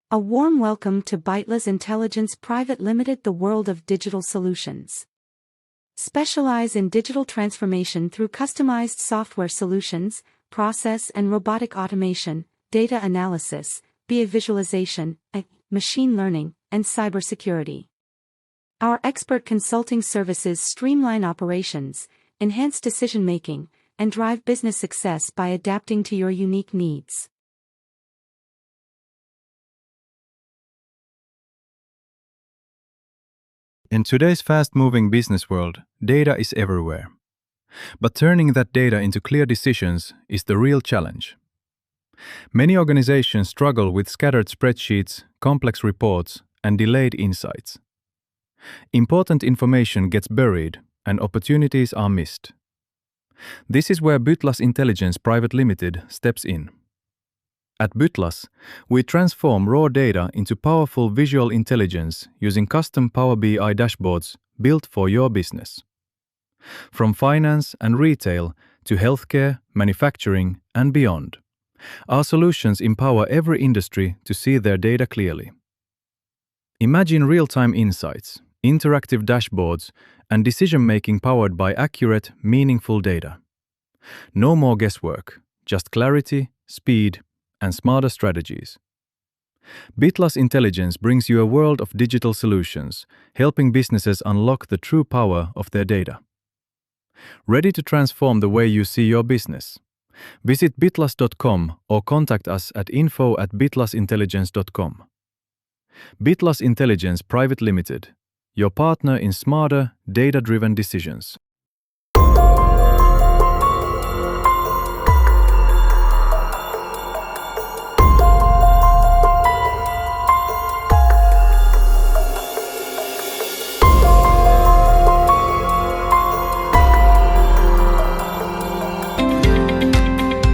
A warm welcome to Bytlas Intelligence Private Limited, the world of digital solutions. Specialize in digital transformation through customized software solutions, process and robotic automation, data analysis, BI visualization, machine learning, and cybersecurity. Our expert consulting services streamline operations, enhance decision-making, and drive business success by adapting to your unique needs. In today's fast-moving business world, data is everywhere. But turning that data into clear decisions is the real challenge. Many organizations struggle with scattered spreadsheets, complex reports, and delayed insights. Important information gets buried, and opportunities are missed. This is where Bytlas Intelligence Private Limited steps in. At Bytlas, we transform raw data into powerful visual intelligence using custom Power BI dashboards built for your business. From finance and retail to healthcare, manufacturing, and beyond, our solutions empower every industry to see their data clearly. Imagine real-time insights, interactive dashboards, and decision-making powered by accurate, meaningful data. No more guesswork, just clarity, speed, and smarter strategies. Bytlas Intelligence brings you a world of digital solutions, helping businesses unlock the true power of their data. Ready to transform the way you see your business? Visit bytlas.com or contact us at info@bytlasintelligence.com. Bytlas Intelligence Private Limited, your partner in smarter, data-driven decisions.